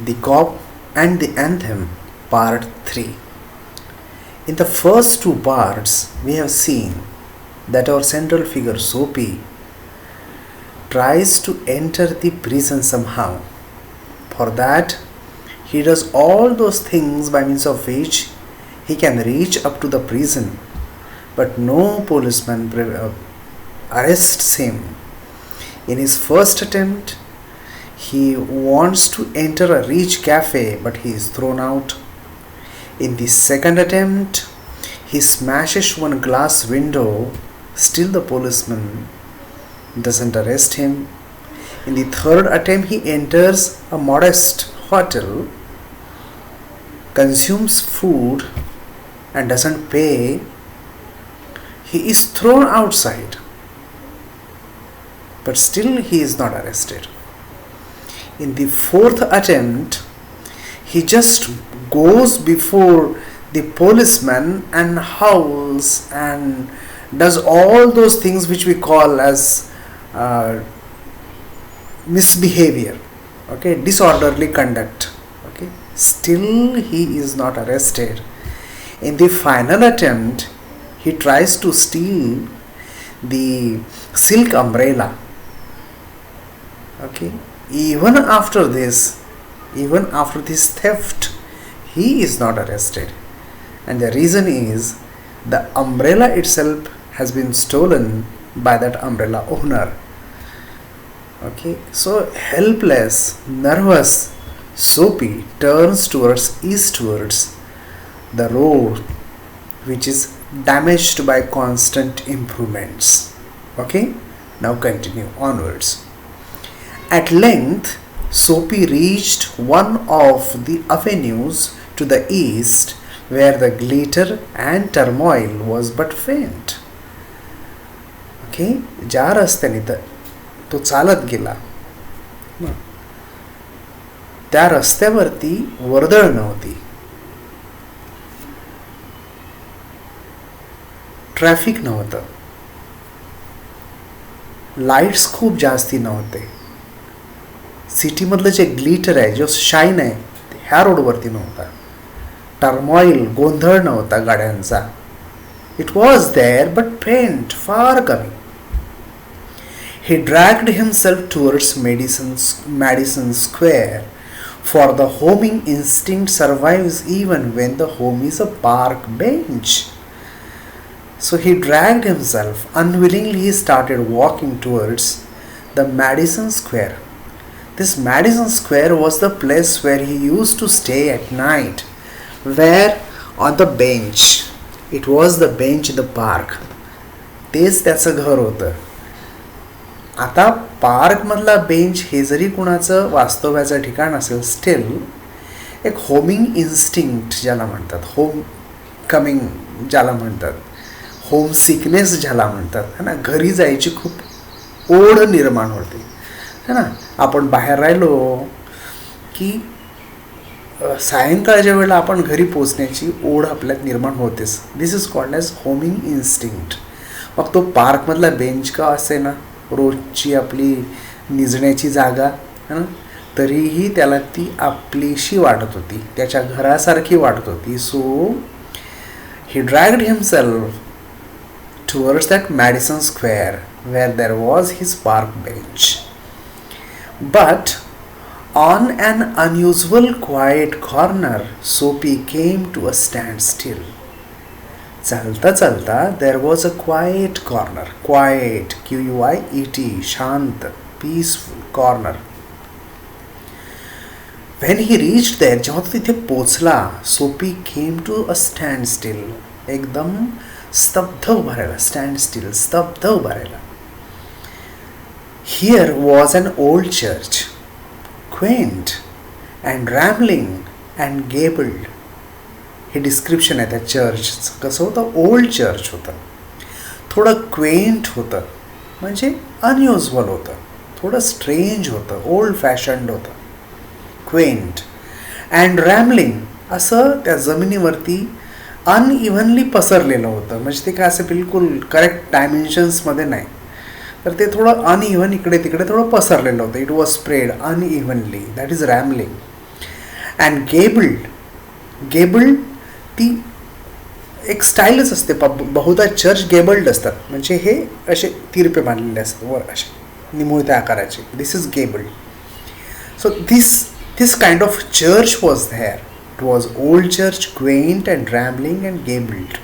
The Cop and the Anthem, Part 3. In the first two parts, we have seen that our central figure Soapy tries to enter the prison somehow. For that, he does all those things by means of which he can reach up to the prison, but no policeman arrests him. In his first attempt, he wants to enter a rich cafe, but he is thrown out. In the second attempt, he smashes one glass window, still the policeman doesn't arrest him. In the third attempt, he enters a modest hotel, consumes food and doesn't pay. He is thrown outside, but still he is not arrested. In the fourth attempt, he just goes before the policeman and howls and does all those things which we call as misbehavior, disorderly conduct. Still he is not arrested. In the final attempt, he tries to steal the silk umbrella. Even after this theft, he is not arrested, and the reason is the umbrella itself has been stolen by that umbrella owner. So helpless, nervous, Soapy turns towards eastwards, the road which is damaged by constant improvements. Now continue onwards. At length, Soapy reached one of the avenues to the east where the glitter and turmoil was but faint. ज्या रस्त्याने तो चालत गेला त्या रस्त्यावरती वर्दळ नव्हती, traffic नव्हतं, लाईट्स खूप जास्ती नव्हते. सिटीमधलं जे ग्लिटर आहे, जो शाईन आहे, ह्या रोडवरती नव्हता. टर्मॉईल, गोंधळ नव्हता गाड्यांचा. It was there but faint, फार कमी. He dragged himself towards Madison Square, for the homing instinct survives even when the home is a park bench. So he dragged himself. Unwillingly, he started walking towards the Madison Square. This Madison Square was the place where he used to stay at night, where on the bench. It was the bench in the park. तेच त्याचं घर होतं. आता पार्कमधला bench हे जरी कुणाचं वास्तव्याचं ठिकाण असेल, स्टील एक होमिंग इन्स्टिंक्ट ज्याला म्हणतात, होम कमिंग ज्याला म्हणतात, होम सिकनेस ज्याला म्हणतात, है ना, घरी जायची खूप ओढ निर्माण होते, है ना. आपण बाहेर राहिलो की सायंकाळच्या वेळेला आपण घरी पोचण्याची ओढ आपल्यात निर्माण होतेच. This is called as homing instinct. मग तो पार्कमधला बेंच का असे ना, रोजची आपली निजण्याची जागा, है ना, तरीही त्याला ती आपलीशी वाटत होती, त्याच्या घरासारखी वाटत होती. So he dragged himself towards that Madison Square where there was his park bench. But on an unusual quiet corner Soapy came to a standstill. चालता चालता there was a quiet corner. Quiet, QUIET, शांत, peaceful corner. When he reached there, जेव्हा तो तिथे पोचला, Soapy came to a standstill. एकदम स्तब्ध उभा राहिला. स्टँड स्टील, स्तब्ध उभा राहिला. Here was an old church, Quint and rambling and gabled. हे डिस्क्रिप्शन आहे त्या चर्चचं. कसं होतं? ओल्ड चर्च होतं, थोडं क्वेंट होतं, म्हणजे अनयुज्युअल होतं, थोडं स्ट्रेंज होतं, ओल्ड फॅशन्ड होतं. क्वेंट अँड रॅम्बलिंग, असं त्या जमिनीवरती अनइव्हनली पसरलेलं होतं, म्हणजे ते काय असं बिलकुल करेक्ट डायमेन्शन्समध्ये नाही, तर ते थोडं अनइव्हन इकडे तिकडे थोडं पसरलेलं होतं. It was spread unevenly, that is rambling. And gabled ती एक स्टाईलच असते. बहुधा चर्च गेबल्ड असतात, म्हणजे हे असे तिरपे बांधलेले असतात वर असे निमुळत्या आकाराचे. This is gabled. So this kind of church was there. It was old church, quaint and rambling and gabled.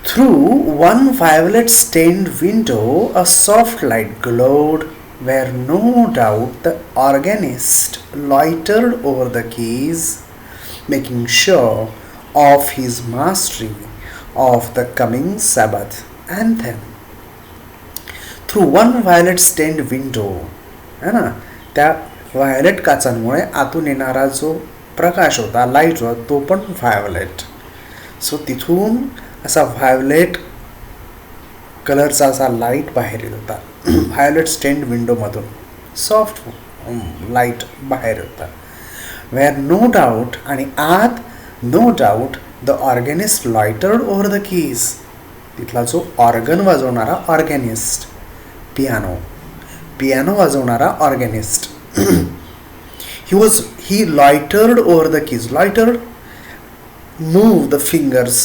Through one violet-stained window, a soft light glowed, where no doubt the organist loitered over the keys, making sure of his mastery of the coming Sabbath anthem. Through one violet-stained window, है ना, त्या violet काचांमुळे आतून येणारा जो प्रकाश होता, light होता, तो पण व्हायोलेट. सो तिथून असा व्हायोलेट कलरचा असा लाईट बाहेर येत होता. व्हायोलेट स्टेंड विंडोमधून सॉफ्ट लाईट बाहेर होता. वेअर नो डाऊट, आणि आत no doubt the organist loitered over the keys. तिथला जो ऑर्गन वाजवणारा ऑर्गॅनिस्ट, पियानो वाजवणारा organist, he loitered over the keys. Loitered, move the fingers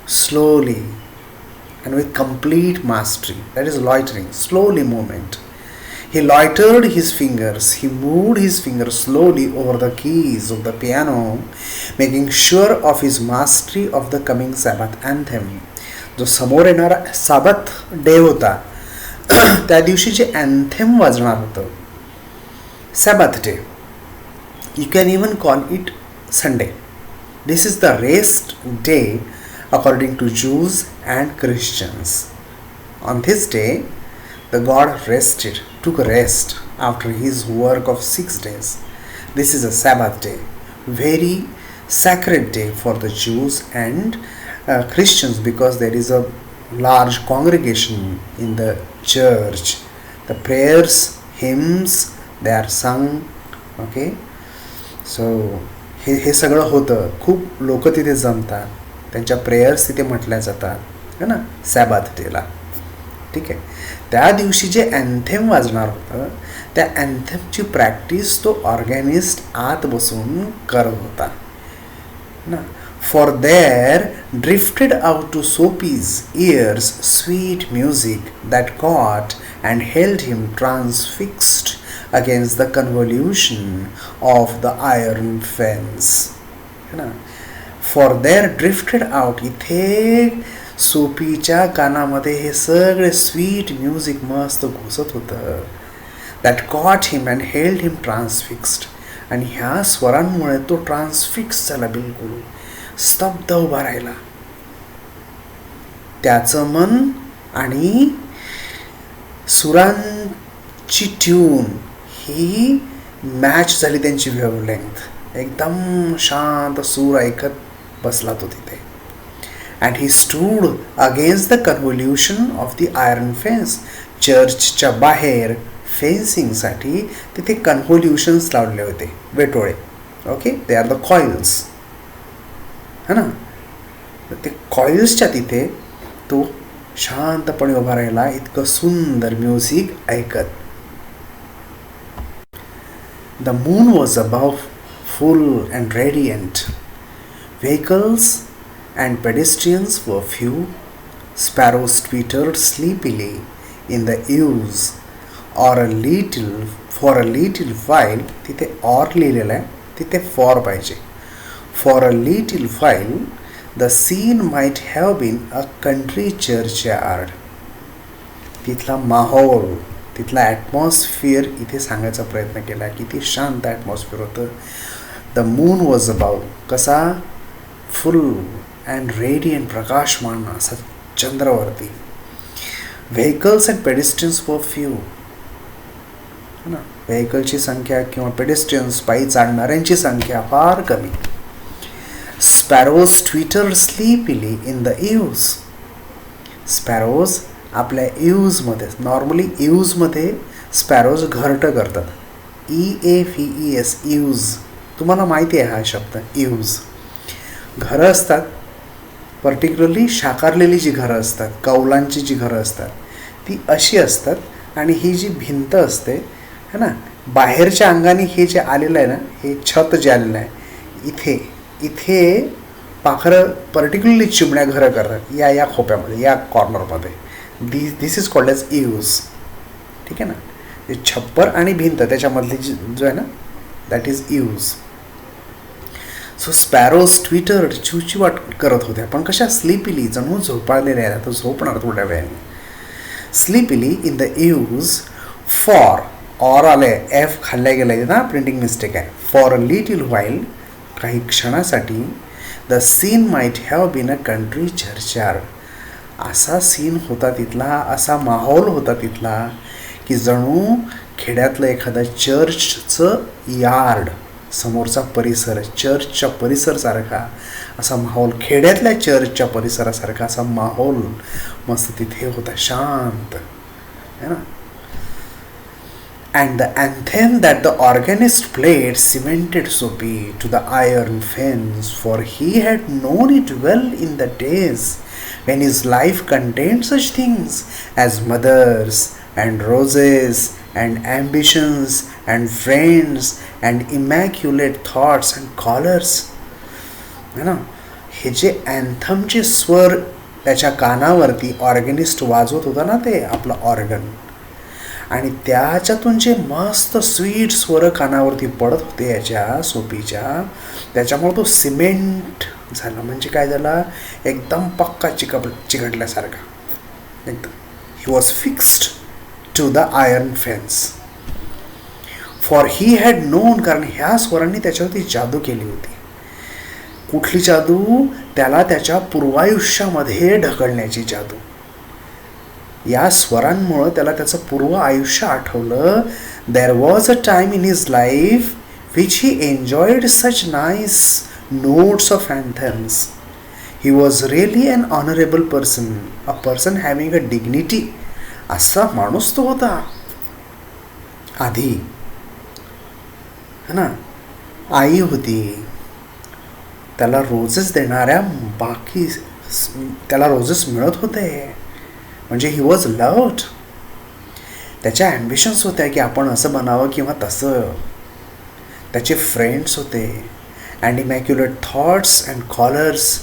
slowly and with complete mastery. That is loitering, slowly movement. He loitered his fingers. He moved his fingers slowly over the keys of the piano, making sure of his mastery of the coming Sabbath anthem. जो समोर येणारा साबथ day होता, त्या दिवशी जे anthem वाजणार होतं, Sabbath day. You can even call it Sunday. This is the rest day according to Jews and Christians. On this day, the God took rest after his work of 6 days. This is a Sabbath day, very sacred day for the Jews and Christians, because there is a large congregation in the church. The prayers, hymns, they are sung. Okay, so हे सगळं होतं. खूप लोक तिथे जमतात, त्यांच्या prayers तिथे म्हटल्या जातात, है ना, सॅबाथ डेला. ठीक आहे. त्या दिवशी जे अँथेम वाजणार होतं, त्या अँथेमची प्रॅक्टिस तो ऑर्गॅनिस्ट आत बसून करत होता ना. For there drifted out to Soapy's ears sweet music that caught and held him transfixed against the convolution of the iron fence. For there drifted out, इथे सोपीच्या कानामध्ये हे सगळे स्वीट म्युझिक मस्त घुसत होतं. That caught him and held him transfixed. आणि ह्या स्वरांमुळे तो ट्रान्सफिक्स झाला, बिलकुल स्तब्ध उभा राहिला. त्याचं मन आणि सुरांची ट्यून ही मॅच झाली, त्यांची वेव्हलेंथ. एकदम शांत सूर ऐकत बसला तो तिथे. And he stood against the convolution of the iron fence. चर्चच्या बाहेर फेन्सिंगसाठी तिथे कन्व्होल्युशन्स लावले होते, वेटोळे. Okay, they are the coils, है ना. ते कॉइल्सच्या तिथे तो शांतपणे उभा राहिला, इतकं सुंदर म्युझिक ऐकत. The moon was above, full and radiant. Vehicles and pedestrians were few. Sparrows twittered sleepily in the eaves. For a little while, तिथे or लिहिलेलं आहे, तिथे for पाहिजे. For a little while, the scene might have been a country churchyard. तिथला माहोल, तिथला atmosphere इथे सांगायचा प्रयत्न केला. किती शांत ॲटमॉस्फिअर होतं. द मून वॉज अबाव, कसा, फुल अँड रेडियंट, प्रकाशमान असा चंद्रावरती. व्हेकल्स अँड पेडेस्ट्रियन्स वर फ्यू, ना, व्हेकलची संख्या किंवा पेडेस्ट्रियन्स पायी चालणाऱ्यांची संख्या फार कमी. Sparrows twitter sleepily in the eaves. Sparrows आपल्या इव्जमध्ये, नॉर्मली इव्जमध्ये स्पॅरोज घरटं करतात. EAVES, इव्ज. तुम्हाला माहिती आहे हा शब्द, इव्ज. घरं असतात, पर्टिक्युलरली शाकारलेली जी घरं असतात, कौलांची जी घरं असतात, ती अशी असतात. आणि ही जी भिंत असते, है ना. बाहेरच्या अंगाने हे जे आलेलं आहे ना, हे छत जे आलेलं आहे इथे इथे पाखरं पर्टिक्युलरली चिमण्या घरं करतात या खोप्यामध्ये, या कॉर्नरमध्ये. दिस इज कॉल्ड एज ईव्ज. ठीक आहे ना. जे छप्पर आणि भिंत त्याच्यामधली जो आहे ना, that is eaves. So sparrows twitter चिवचिवाट करत होत्या, पण कशा स्लीपिली, जणू झोपाळलेल्या आहेत. आता झोपणार थोड्या वेळाने. Sleepily in the eaves for, or आले, एफ खाल्ल्या गेलं ना, प्रिंटिंग मिस्टेक आहे. फॉर अ लिटिल व्हाईल, काही क्षणासाठी. The scene might have been a country churchyard. असा सीन होता तिथला, असा माहोल होता तिथला की जणू खेड्यातलं एखादं चर्चचं यार्ड, समोरचा परिसर, चर्चच्या परिसरसारखा असा माहोल, खेड्यातल्या चर्चच्या परिसरासारखा असा माहोल मस्त तिथे होता, शांत है ना. And the anthem that the organist played cemented Soapy to the iron fence, for he had known it well in the days when his life contained such things as mothers and roses and ambitions and friends and immaculate thoughts and callers. है ना. हे जे अँथमचे स्वर त्याच्या कानावरती ऑर्गनिस्ट वाजवत होता ना, ते आपलं ऑर्गन, आणि त्याच्यातून जे मस्त स्वीट स्वर कानावरती पडत होते याच्या सोपीच्या, त्याच्यामुळे तो सिमेंट झाला. म्हणजे काय झाला, एकदम पक्का चिकटल्यासारखा एकदम. He was fixed to the iron fence. For he had known, कारण ह्या स्वरांनी त्याच्यावरती जादू केली होती. कुठली जादू? त्याला त्याच्या पूर्वायुष्यामध्ये ढकलण्याची जादू. या स्वरांमुळं त्याला त्याचं पूर्व आयुष्य आठवलं. There was a time in his life which he enjoyed such nice notes of anthems. He was really an honourable person, a person having a dignity. असा माणूस तो होता आधी, है ना. आई होती, त्याला रोजेस देणाऱ्या, बाकी त्याला रोजेस मिळत होते. म्हणजे ही वॉज लव्ड. त्याच्या ॲम्बिशन्स होत्या की आपण असं बनावं किंवा तसं. त्याचे फ्रेंड्स होते, and immaculate thoughts and collars.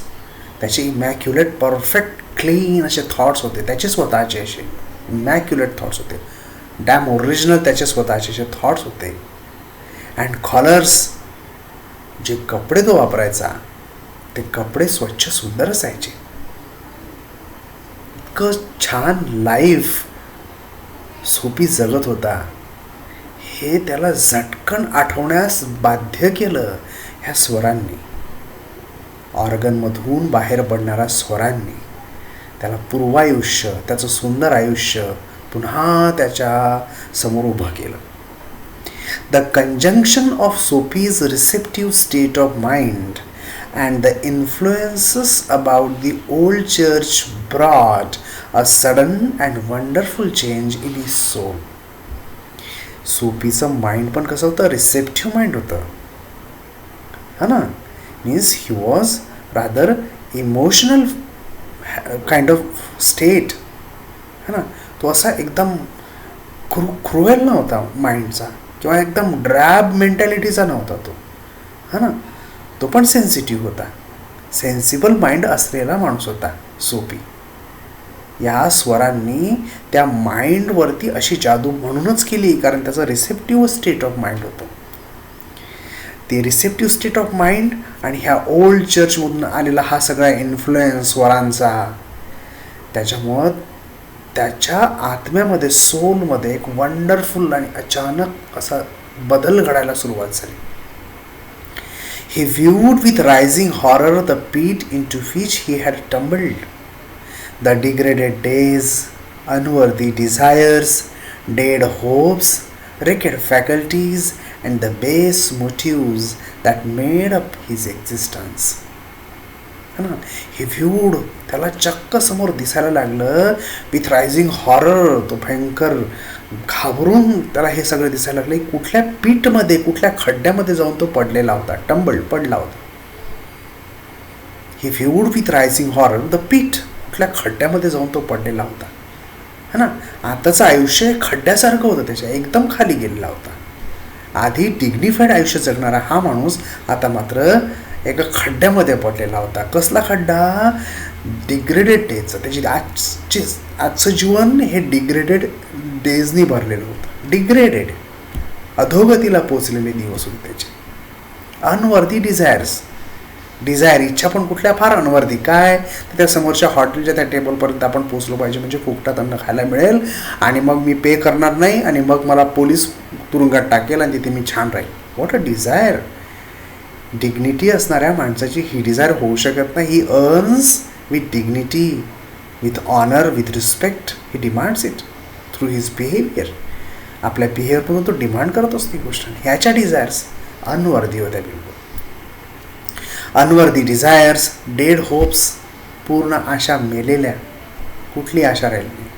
त्याचे इमॅक्युलेट परफेक्ट क्लीन असे थॉट्स होते, त्याचे स्वतःचे असे इमॅक्युलेट थॉट्स होते. डॅम ओरिजिनल त्याचे स्वतःचे असे थॉट्स होते. अँड कॉलर्स, जे कपडे तो वापरायचा ते कपडे स्वच्छ सुंदर असायचे. इतकं छान लाईफ सोपी जगत होता, हे त्याला झटकन आठवण्यास बाध्य केलं ह्या स्वरांनी. ऑर्गनमधून बाहेर पडणाऱ्या स्वरांनी त्याला पूर्वायुष्य, त्याचं सुंदर आयुष्य पुन्हा त्याच्या समोर उभं केलं. The conjunction of Soapy's receptive state of mind and the influences about the old church brought a sudden and wonderful change in his soul. सोपीचं माइंड पण कसं होतं, रिसेप्टिव्ह माइंड होतं, है ना. Means he was rather emotional kind of state, है ना. तो असा एकदम क्रुएल नव्हता माइंडचा, किंवा एकदम ड्रॅब मेंटॅलिटीचा नव्हता तो, है ना. तो पण सेन्सिटिव्ह होता, सेन्सिबल माइंड असलेला माणूस होता सोपी. या स्वरांनी त्या माइंडवरती अशी जादू म्हणूनच केली कारण त्याचं रिसेप्टिव्ह स्टेट ऑफ माइंड होतं. ते रिसेप्टिव्ह स्टेट ऑफ माइंड आणि ह्या ओल्ड चर्चमधून आलेला हा सगळा इन्फ्लुएन्स स्वरांचा, त्याच्यामुळं त्याच्या आत्म्यामध्ये, सोलमध्ये एक वंडरफुल आणि अचानक असा बदल घडायला सुरुवात झाली. He viewed with rising horror the pit into which he had tumbled. The degraded days, unworthy desires, dead hopes, wrecked faculties, and the base motives that made up his existence. He viewed, त्याला चक्क समोर दिसायला लागलं, with rising horror, तो भयंकर घाबरून त्याला हे सगळं दिसायला लागलं. कुठल्या पीठमध्ये, कुठल्या खड्ड्यामध्ये जाऊन तो पडलेला होता, पडला होता. ही व्ह्यूड विथ रायझिंग हॉरर द पीठ, कुठल्या खड्ड्यामध्ये जाऊन तो पडलेला होता. है ना. आताचं आयुष्य हे खड्ड्यासारखं होतं, त्याच्या एकदम खाली गेलेला होता. आधी डिग्निफाईड आयुष्य जगणारा हा माणूस आता मात्र एका खड्ड्यामध्ये पडलेला होता. कसला खड्डा? डिग्रेडेड डेजचं. त्याची आजचं जीवन हे डिग्रेडेड डेजनी भरलेलं होतं. डिग्रेडेड, अधोगतीला पोचलेले दिवस होते त्याचे. अनवर्दी डिझायर, इच्छा पण कुठल्या फार अनवर्दी. काय? तर त्या समोरच्या हॉटेलच्या त्या टेबलपर्यंत आपण पोचलो पाहिजे, म्हणजे फुकटात अन्न खायला मिळेल आणि मग मी पे करणार नाही आणि मग मला पोलीस तुरुंगात टाकेल आणि तिथे मी छान राहील. What a Dzire. डिग्निटी असणाऱ्या माणसाची ही डिझायर होऊ शकत नाही. He earns with dignity, with honour, with respect. He demands it through his behaviour. आपल्या बिहेवियरमधून तो डिमांड करत असतो ती गोष्ट. ह्याच्या डिझायर्स अनवर्दी होत्या बिलकुल. अनवर्दी डिझायर्स, डेड होप्स, पूर्ण आशा मेलेल्या. कुठली आशा राहिली नाही.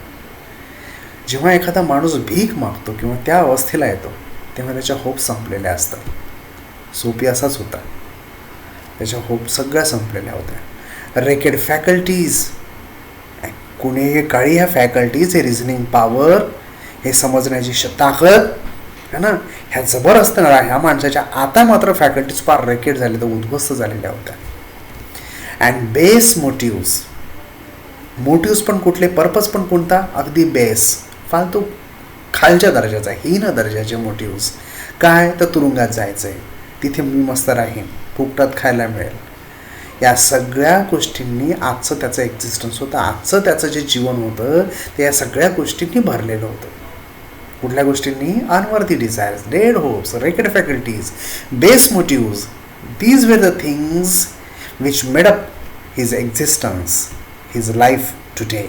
जेव्हा एखादा माणूस भीक मागतो किंवा त्या अवस्थेला येतो तेव्हा त्याच्या होप संपलेल्या असतात. सोपी असाच होता. त्याच्या होप सगळ्या संपलेल्या होत्या. रेकेड फॅकल्टीज, कुणी काळी ह्या फॅकल्टीज, हे रिझनिंग पॉवर, हे समजण्याची ताकद है ना, ह्या जबर असताना ह्या माणसाच्या आता मात्र फॅकल्टीज फार रेकेड झाले, तर उद्ध्वस्त झालेल्या होत्या. अँड बेस मोटिव्स पण कुठले, पर्पज पण कोणता? अगदी बेस, फालतू, खालच्या दर्जाचा, हीन दर्जाचे मोटिव्स. काय? तर तुरुंगात जायचं आहे, तिथे मी मस्त राहीन, फुकटात खायला मिळेल. या सगळ्या गोष्टींनी आजचं त्याचं एक्झिस्टन्स होतं. आजचं त्याचं जे जीवन होतं ते या सगळ्या गोष्टींनी भरलेलं होतं. कुठल्या गोष्टींनी? Unworthy desires, dead hopes, wrecked faculties, base motives. These were the things which made up his existence, his life today.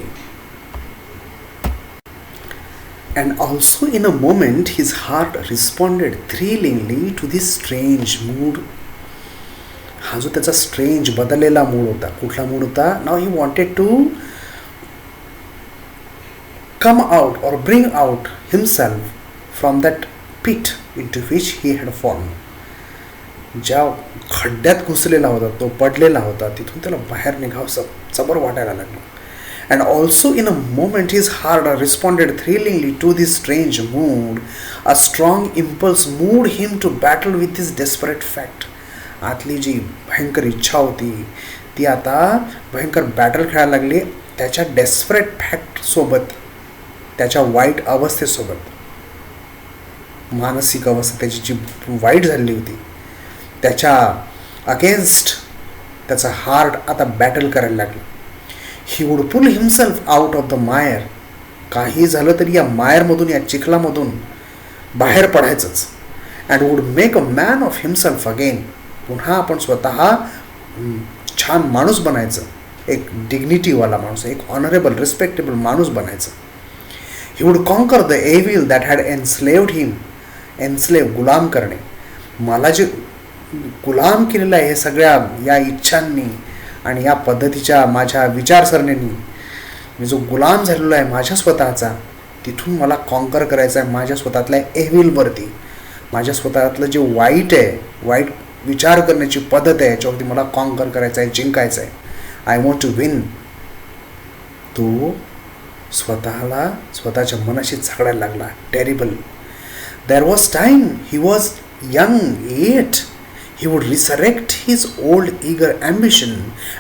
And also in a moment his heart responded thrillingly to this strange mood. हा जो त्याचा strange बदललेला mood होता. कुठला mood होता? Now he wanted to come out or bring out himself from that pit into which he had fallen. ज्या खड्ड्यात घुसलेला होता, तो पडलेला होता, तिथून त्याला बाहेर निघावं जबर वाटायला लागलं. And also in a moment his heart responded thrillingly to this strange mood. A strong impulse moved him to battle with this desperate fact. आतली जी भयंकर इच्छा होती ती आता भयंकर बॅटल खेळायला लागली त्याच्या डेस्परेट फॅक्ट सोबत, त्याच्या वाईट अवस्थेसोबत. मानसिक अवस्था त्याची जी वाईट झालेली होती त्याच्या अगेन्स्ट त्याचा हार्ट आता बॅटल करायला लागलं. He would pull himself out of the mire. काही झालं तरी या मायरमधून, या चिखलामधून बाहेर पडायचंच. And would make a man of himself again. पुन्हा आपण स्वतः छान माणूस बनायचं, एक डिग्निटीवाला माणूस, एक ऑनरेबल रिस्पेक्टेबल माणूस बनायचं. He would conquer the evil that had enslaved him. गुलाम करणे, मला जे गुलाम केलेलं आहे हे सगळ्या या इच्छांनी आणि या पद्धतीच्या माझ्या विचारसरणींनी मी जो गुलाम झालेलो आहे माझ्या स्वतःचा, तिथून मला कॉन्कर करायचं आहे माझ्या स्वतःतल्या एव्हिलवरती. माझ्या स्वतःतलं जे वाईट आहे, वाईट विचार करण्याची पद्धत आहे, याच्यावरती मला कॉन्कर करायचं आहे, जिंकायचं आहे. I want to win. तो स्वतःच्या मनाशी झगडायला लागला. Terrible. There was time he was young yet he would resurrect his old eager ambition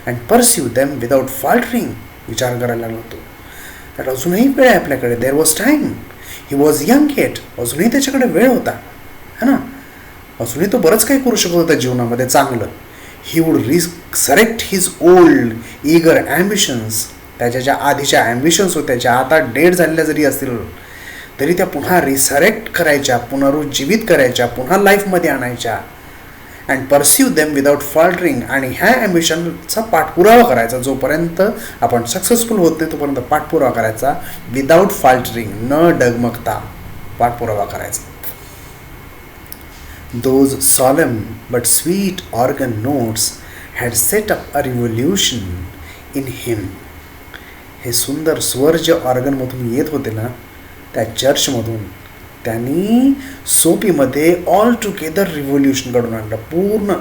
and pursue them without faltering. विचार करायला लागला तो. तर अजूनही वेळ आहे आपल्याकडे. There was time. He was young yet. अजूनही त्याच्याकडे वेळ होता, है ना. अजूनही तो बरंच काही करू शकत होता जीवनामध्ये चांगलं. He would resurrect his old eager ambitions. त्याच्या ज्या आधीच्या ॲम्बिशन्स होत्या, ज्या आता डेड झालेल्या जरी असतील तरी त्या पुन्हा रिसरेक्ट करायच्या, पुनरुज्जीवित करायच्या, पुन्हा लाईफमध्ये आणायच्या. And pursue them without faltering. आणि ह्या ॲम्बिशनचा पाठपुरावा करायचा. जोपर्यंत आपण सक्सेसफुल होत नाही तोपर्यंत पाठपुरावा करायचा. विदाउट फॉल्टरिंग, न डगमगता पाठपुरावा करायचा. Those solemn but sweet organ notes had set up a revolution in him. हे सुंदर स्वर जे ऑर्गनमधून येत होते ना, त्या चर्चमधून, त्यांनी सोपीमध्ये ऑल टुगेदर रिव्होल्युशन घडवून आणलं. पूर्ण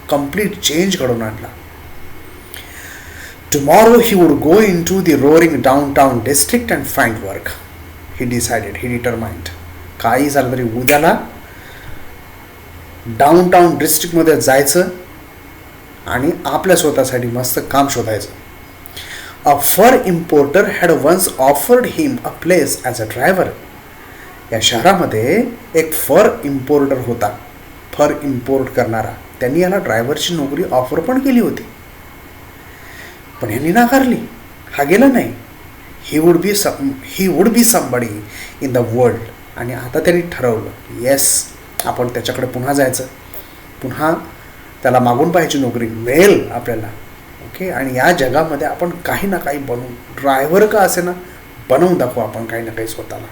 कम्प्लीट चेंज घडवून आणला. Tomorrow he would go into the roaring downtown district and find work. He decided, he determined. काही झालं तरी उद्याला डाऊनटाऊन डिस्ट्रिक्टमध्ये जायचं आणि आपल्या स्वतःसाठी मस्त काम शोधायचं. A fur importer had once offered him a place as a driver. या शहरामध्ये एक फर इम्पोर्टर होता, फर इम्पोर्ट करणारा. त्यांनी याला ड्रायव्हरची नोकरी ऑफर पण केली होती, पण यांनी नाकारली. हा गेला नाही. He would be somebody in the world. आणि आता त्यांनी ठरवलं, येस, आपण त्याच्याकडे पुन्हा जायचं, पुन्हा त्याला मागून पाहायची नोकरी मिळेल आपल्याला. ओके, आणि या जगामध्ये आपण काही ना काही बनवू, ड्रायव्हर का असे ना बनवून दाखवू आपण काही ना काही, स्वतःला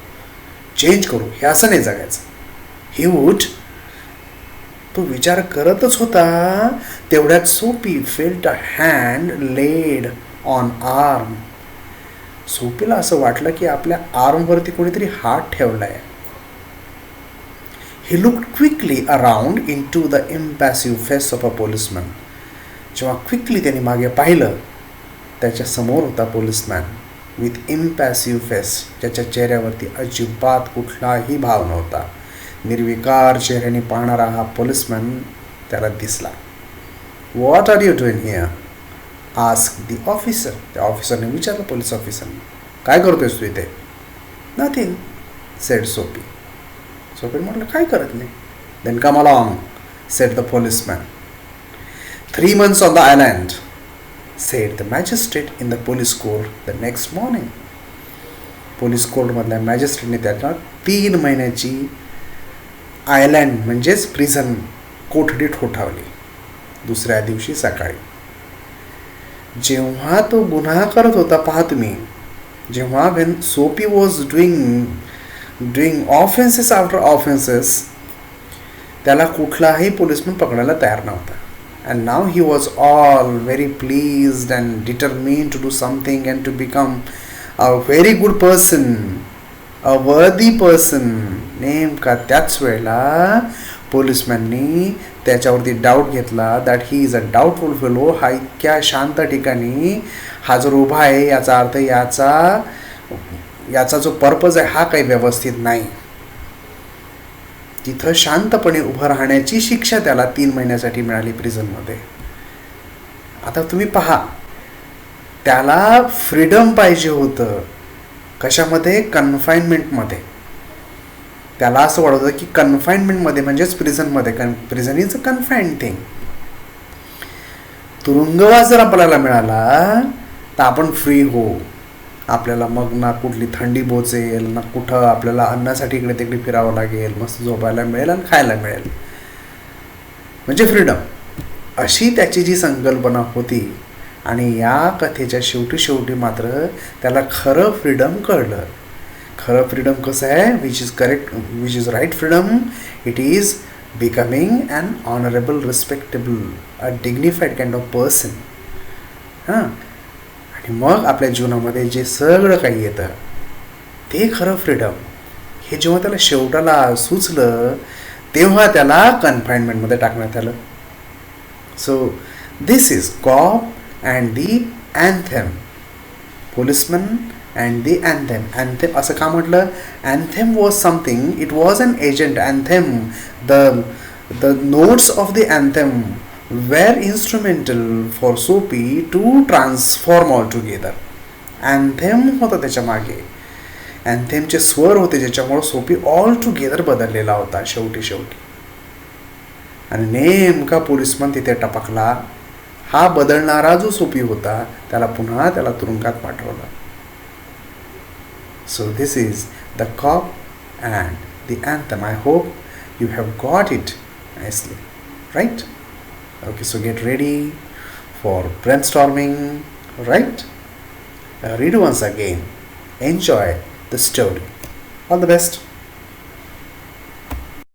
चेंज करू. हे असं नाही जगायचं. ही वूड, तो विचार करतच होता. तेवढ्यात Soapy felt a hand laid on arm. सोपीला असं वाटलं की आपल्या आर्मवरती कोणीतरी हात ठेवलाय. He looked quickly around into the impassive face of a policeman. जेव्हा क्विकली त्यांनी मागे पाहिलं, त्याच्या समोर होता पोलिसमॅन विथ इम्पॅसिव्ह फेस, ज्याच्या चेहऱ्यावरती अजिबात कुठलाही भाव नव्हता. निर्विकार चेहऱ्याने पाहणारा हा पोलिसमॅन त्याला दिसला. What are you doing here, ask the officer. त्या ऑफिसरने विचारलं पोलीस ऑफिसरने, काय करतोयस तू इथे? नथिंग सेड सोपी. सोपी म्हटलं काय करत नाही. Then come along said the policeman. 3 months on the island, said the magistrate in the police court the next morning. Police कोर्टमधल्या मॅजिस्ट्रेटने त्यांना 3 महिन्याची आयलँड म्हणजेच प्रिझन कोठडी ठोठावली दुसऱ्या दिवशी सकाळी. जेव्हा तो गुन्हा करत होता, पहा तुम्ही, जेव्हा वेन सोपी was doing offences after offences, त्याला कुठलाही पोलिसमॅन पकडायला तयार नव्हता. And now he was all very pleased and determined to do something and to become a very good person, a worthy person. नेमका त्याच वेळेला पोलिसमॅननी त्याच्यावरती डाऊट घेतला, that he is a doubtful fellow. हा इतक्या शांत ठिकाणी हा जर उभा आहे, याचा अर्थ याचा जो पर्पज आहे हा काही व्यवस्थित नाही. तिथं शांतपणे उभं राहण्याची शिक्षा त्याला 3 महिन्यासाठी मिळाली प्रिझनमध्ये. आता तुम्ही पहा, त्याला फ्रीडम पाहिजे होतं. कशामध्ये? कन्फाइनमेंटमध्ये. त्याला असं वाटत होतं की कन्फाइनमेंटमध्ये म्हणजेच प्रिझनमध्ये, prison is a confined thing. तुरुंगवास जर आपल्याला मिळाला तर आपण फ्री हो. आपल्याला मग ना कुठली थंडी बोचेल, ना कुठं आपल्याला अन्नासाठी इकडे तिकडे फिरावं लागेल, मस्त झोपायला मिळेल आणि खायला मिळेल, म्हणजे फ्रीडम. अशी त्याची जी संकल्पना होती. आणि या कथेच्या शेवटी मात्र त्याला खरं फ्रीडम कळलं. खरं फ्रीडम कसं आहे? Which is right freedom. It is becoming an honourable, respectable, a dignified kind of person. हां, आणि मग आपल्या जीवनामध्ये जे सगळं काही येतं ते खरं फ्रीडम. हे जेव्हा त्याला शेवटाला सुचलं तेव्हा त्याला कन्फाइनमेंटमध्ये टाकण्यात आलं. So this is cop and the anthem. Policeman and the anthem. Anthem असं का म्हटलं? Anthem was something, it was an agent. Anthem, the notes of the anthem were instrumental for Soapy to transform altogether. Anthem होता त्याच्या मागे. अँथेमचे स्वर होते ज्याच्यामुळे सोपी ऑल टुगेदर बदललेला होता शेवटी. आणि नेमका पोलिसमन तिथे टपकला. हा बदलणारा जो सोपी होता त्याला तुरुंगात पाठवलं. So this is the cop and the anthem. I hope you have got it nicely, right? Okay, so get ready for brainstorming, right? Read once again. Enjoy the story. All the best.